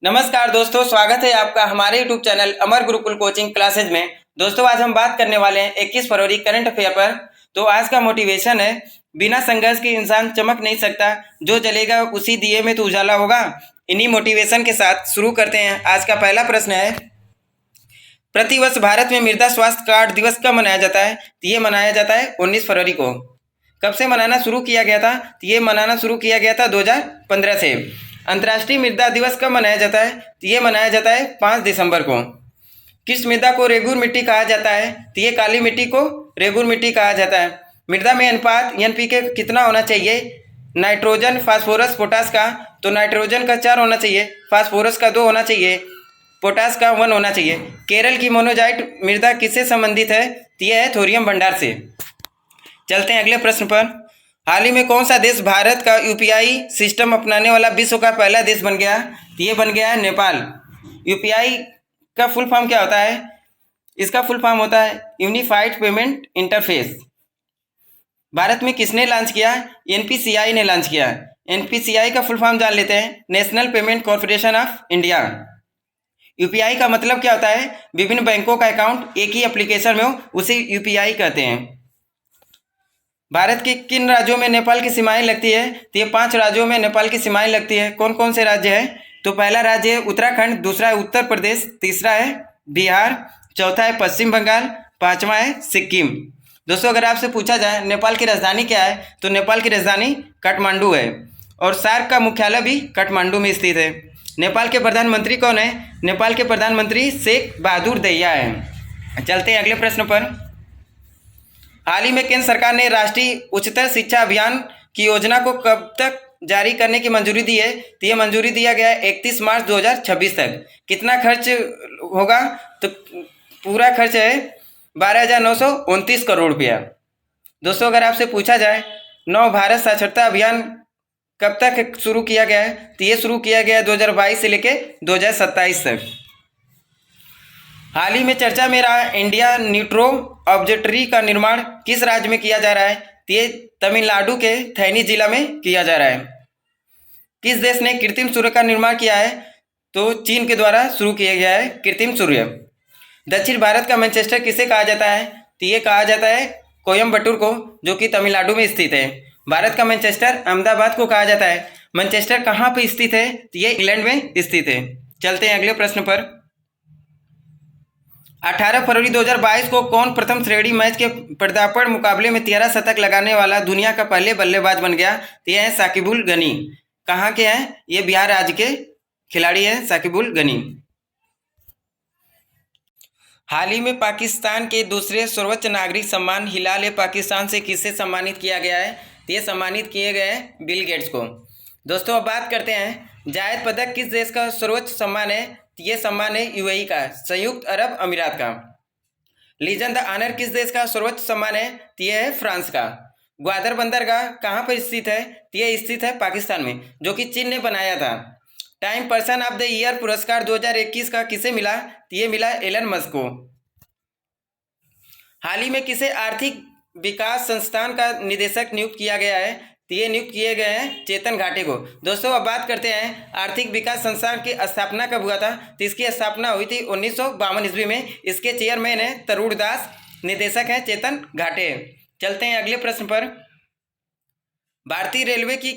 नमस्कार दोस्तों, स्वागत है आपका हमारे YouTube चैनल अमर गुरुकुल कोचिंग क्लासेज में। दोस्तों आज हम बात करने वाले हैं 21 फरवरी करंट अफेयर पर। तो आज का मोटिवेशन है, बिना संघर्ष के इंसान चमक नहीं सकता, जो जलेगा उसी दिए में तो उजाला होगा। इन्हीं मोटिवेशन के साथ शुरू करते हैं। आज का पहला प्रश्न है, प्रतिवर्ष भारत में मृदा स्वास्थ्य कार्ड दिवस कब मनाया जाता है? तो ये मनाया जाता है 19 फरवरी को। कब से मनाना शुरू किया गया था? तो ये मनाना शुरू किया गया था 2015 से। अंतर्राष्ट्रीय मृदा दिवस कब मनाया जाता है? तो ये मनाया जाता है 5 दिसंबर को। किस मृदा को रेगुर मिट्टी कहा जाता है? तो ये काली मिट्टी को रेगुर मिट्टी कहा जाता है। मृदा में अनुपात एनपीके कितना होना चाहिए? नाइट्रोजन, फास्फोरस, पोटास का। तो नाइट्रोजन का 4 होना चाहिए, फास्फोरस का 2 होना चाहिए, पोटास का 1 होना चाहिए। केरल की मोनोजाइट मृदा किससे संबंधित है? तो यह है थोरियम भंडार से। चलते हैं अगले प्रश्न पर। हाल ही में कौन सा देश भारत का यूपीआई सिस्टम अपनाने वाला विश्व का पहला देश बन गया? तो ये बन गया है नेपाल। यूपीआई का फुल फॉर्म क्या होता है? इसका फुल फॉर्म होता है यूनिफाइड पेमेंट इंटरफेस। भारत में किसने लॉन्च किया? एनपीसीआई ने लॉन्च किया। एनपीसीआई का फुल फॉर्म जान लेते हैं, national payment corporation of India. UPI का मतलब क्या होता है? विभिन्न बैंकों का अकाउंट एक ही एप्लीकेशन में हो, उसे यूपीआई कहते हैं। भारत के किन राज्यों में नेपाल की सीमाएं लगती है? तो ये 5 राज्यों में नेपाल की सीमाएं लगती है। कौन कौन से राज्य है? तो पहला राज्य है उत्तराखंड, दूसरा है उत्तर प्रदेश, तीसरा है बिहार, चौथा है पश्चिम बंगाल, पांचवा है सिक्किम। दोस्तों अगर आपसे पूछा जाए नेपाल की राजधानी क्या है, तो नेपाल की राजधानी काठमांडू है और सार्क का मुख्यालय भी काठमांडू में स्थित है। नेपाल के प्रधानमंत्री कौन है? नेपाल के प्रधानमंत्री शेख बहादुर दैया है। चलते हैं अगले प्रश्न पर। हाल ही में केंद्र सरकार ने राष्ट्रीय उच्चतर शिक्षा अभियान की योजना को कब तक जारी करने की मंजूरी दी है? तो ये मंजूरी दिया गया है 31 मार्च 2026 तक। कितना खर्च होगा? तो पूरा खर्च है 12,929 करोड़ रुपया। दोस्तों अगर आपसे पूछा जाए नव भारत साक्षरता अभियान कब तक शुरू किया गया है? तो ये शुरू किया गया है 2022 से लेकर 2027 तक। हाल ही में चर्चा में रहा इंडिया न्यूट्रो ऑब्जर्वेटरी का निर्माण किस राज्य में किया जा रहा है? तो ये तमिलनाडु के थैनी जिला में किया जा रहा है। किस देश ने कृत्रिम सूर्य का निर्माण किया है? तो चीन के द्वारा शुरू किया गया है कृत्रिम सूर्य। दक्षिण भारत का मैनचेस्टर किसे कहा जाता है? तो ये कहा जाता है कोयम्बटूर को, जो कि तमिलनाडु में स्थित है। भारत का मैनचेस्टर अहमदाबाद को कहा जाता है। मैनचेस्टर कहाँ पर स्थित है? तो ये इंग्लैंड में स्थित है। चलते हैं अगले प्रश्न पर। 18 फरवरी 2022 को कौन प्रथम श्रेणी मैच के पदार्पण मुकाबले में 13 शतक लगाने वाला दुनिया का पहले बल्लेबाज बन गया? तो ये है साकिबुल गनी। कहाँ के हैं? ये बिहार राज्य के खिलाड़ी हैं साकिबुल गनी। हाल ही में पाकिस्तान के दूसरे सर्वोच्च नागरिक सम्मान हिलाल ए पाकिस्तान से किससे सम्मानित किया गया है? तो ये सम्मानित किए गए हैं बिल गेट्स को। दोस्तों अब बात करते हैं जायद पदक किस देश का सर्वोच्च सम्मान है? ये सम्मान है यूएई का, संयुक्त अरब अमीरात का। लीजन द ऑनर किस देश का सर्वोच्च सम्मान है? तो ये है फ्रांस का। ग्वादर बंदरगाह कहाँ पर स्थित है? तो ये स्थित है पाकिस्तान में, जो कि चीन ने बनाया था। Time person of the year पुरस्कार 2021 का किसे मिला? तो ये मिला एलन मस्क को। हाल ही में किसे आर्थिक विकास संस्थान का निदेशक नियुक्त किया गया है? तो ये नियुक्त किए गए हैं चेतन घाटे को। दोस्तों अब बात करते हैं आर्थिक विकास संस्थान की स्थापना कब हुआ था? तो इसकी स्थापना हुई थी 1952 ईस्वी में। इसके चेयरमैन है तरुण दास, निदेशक है चेतन घाटे। चलते हैं अगले प्रश्न पर। भारतीय रेलवे की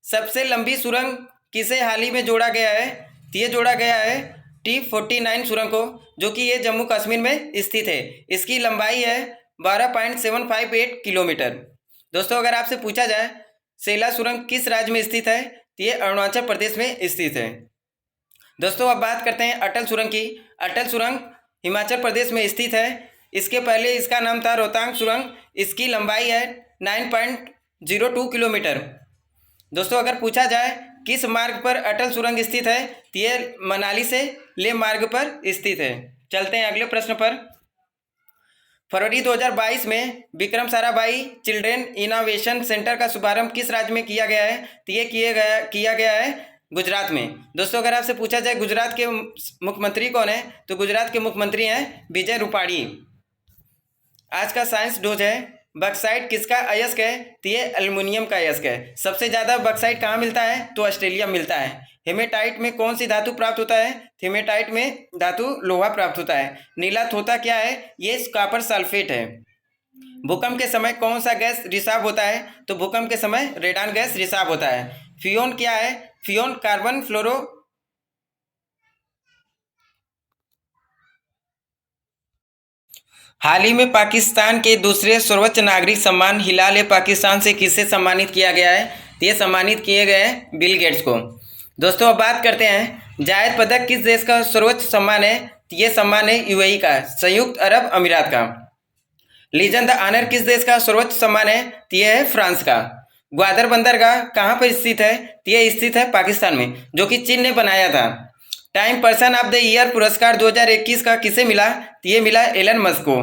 सबसे लंबी सुरंग किसे हाल ही में जोड़ा गया है? तो ये जोड़ा गया है T49 सुरंग को, जो कि ये जम्मू कश्मीर में स्थित है। इसकी लंबाई है 12.758 किलोमीटर। दोस्तों अगर आपसे पूछा जाए सेला सुरंग किस राज्य में स्थित है? तो ये अरुणाचल प्रदेश में स्थित है। दोस्तों अब बात करते हैं अटल सुरंग की। अटल सुरंग हिमाचल प्रदेश में स्थित है। इसके पहले इसका नाम था रोहतांग सुरंग। इसकी लंबाई है 9.02 किलोमीटर। दोस्तों अगर पूछा जाए किस मार्ग पर अटल सुरंग स्थित है? तो ये मनाली से लेह मार्ग पर स्थित है। चलते हैं अगले प्रश्न पर। फरवरी 2022 में Vikram Sarabhai children innovation centre का शुभारंभ किस राज्य में किया गया है? तो ये किया गया है गुजरात में। दोस्तों अगर आपसे पूछा जाए गुजरात के मुख्यमंत्री कौन है? तो गुजरात के मुख्यमंत्री हैं विजय रूपाणी। आज का साइंस डोज है बक्साइट किसका अयस्क है? तो ये एल्युमिनियम का अयस्क है। सबसे ज़्यादा बक्साइट कहाँ मिलता है? तो ऑस्ट्रेलिया में मिलता है। हेमेटाइट में कौन सी धातु प्राप्त होता है? हेमेटाइट में धातु लोहा प्राप्त होता है। नीला थोथा क्या है? ये कॉपर सल्फेट है। भूकंप के समय कौन सा गैस रिसाव होता है? तो भूकंप के समय रेडान गैस रिसाव होता है। फ्यून क्या है? फ्यून कार्बन फ्लोरो हाल ही में पाकिस्तान के दूसरे सर्वोच्च नागरिक सम्मान हिलाल ए पाकिस्तान से किसे सम्मानित किया गया है? तो ये सम्मानित किए गए हैं बिल गेट्स को। दोस्तों अब बात करते हैं जायद पदक किस देश का सर्वोच्च सम्मान है? तो ये सम्मान है यूएई का, संयुक्त अरब अमीरात का। लीजन द ऑनर किस देश का सर्वोच्च सम्मान है? तो ये है फ्रांस का। ग्वादर बंदरगाह कहाँ पर स्थित है? तो ये स्थित है पाकिस्तान में, जो कि चीन ने बनाया था। Time person of the year पुरस्कार 2021 का किसे मिला? तो ये मिला एलन मस्क को।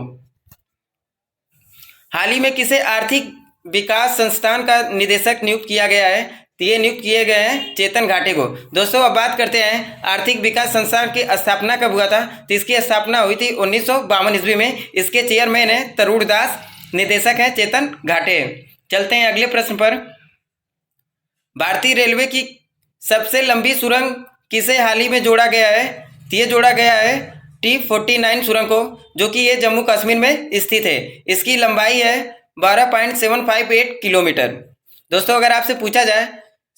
हाल ही में किसे आर्थिक विकास संस्थान का निदेशक नियुक्त किया गया है? तो ये नियुक्त किए गए हैं चेतन घाटे को। दोस्तों अब बात करते हैं आर्थिक विकास संस्थान की स्थापना कब हुआ था? तो इसकी स्थापना हुई थी 1952 ईस्वी में। इसके चेयरमैन है तरुण दास, निदेशक है चेतन घाटे। चलते हैं अगले प्रश्न पर। भारतीय रेलवे की सबसे लंबी सुरंग किसे हाल ही में जोड़ा गया है? तो ये जोड़ा गया है T49 सुरंग को, जो कि ये जम्मू कश्मीर में स्थित है। इसकी लंबाई है 12.758 किलोमीटर। दोस्तों अगर आपसे पूछा जाए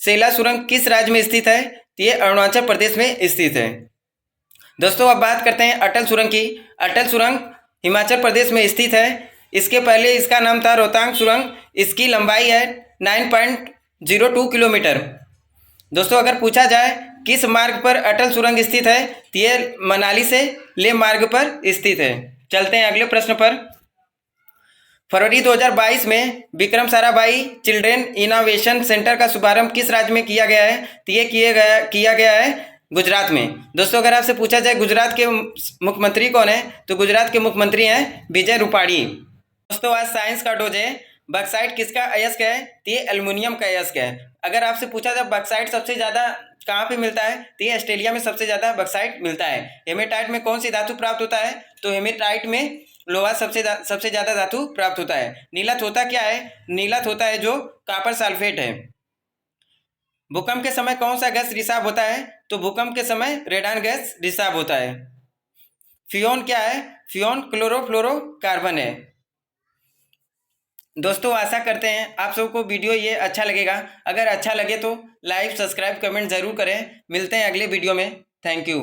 सेला सुरंग किस राज्य में स्थित है? तो ये अरुणाचल प्रदेश में स्थित है। दोस्तों अब बात करते हैं अटल सुरंग की। अटल सुरंग हिमाचल प्रदेश में स्थित है। इसके पहले इसका नाम था रोहतांग सुरंग। इसकी लंबाई है 9.02 किलोमीटर। दोस्तों अगर पूछा जाए किस मार्ग पर अटल सुरंग स्थित है? तो ये मनाली से लेह मार्ग पर स्थित है। चलते हैं अगले प्रश्न पर। फरवरी 2022 में Vikram Sarabhai children innovation centre का शुभारंभ किस राज्य में किया गया है? तो ये किया गया है गुजरात में। दोस्तों अगर आपसे पूछा जाए गुजरात के मुख्यमंत्री कौन है? तो गुजरात के मुख्यमंत्री हैं विजय रूपाणी। दोस्तों आज साइंस का डोज है। बक्साइट किसका अयस्क है? तो ये एल्युमिनियम का अयस्क है। अगर आपसे पूछा जाए बक्साइट सबसे ज़्यादा कहाँ पे मिलता है? तो ये ऑस्ट्रेलिया में सबसे ज़्यादा बक्साइट मिलता है। हेमेटाइट में कौन सी धातु प्राप्त होता है? तो हेमेटाइट में लोहा सबसे ज़्यादा धातु प्राप्त होता है। नीला थोथा क्या है? नीला थोथा है जो कॉपर सल्फेट है। भूकंप के समय कौन सा गैस रिसाव होता है? तो भूकंप के समय रेडान गैस रिसाव होता है। फ्यून क्या है? फ्यून क्लोरोफ्लोरोकार्बन है। दोस्तों आशा करते हैं आप सबको वीडियो ये अच्छा लगेगा। अगर अच्छा लगे तो लाइक सब्सक्राइब कमेंट ज़रूर करें। मिलते हैं अगले वीडियो में। Thank you.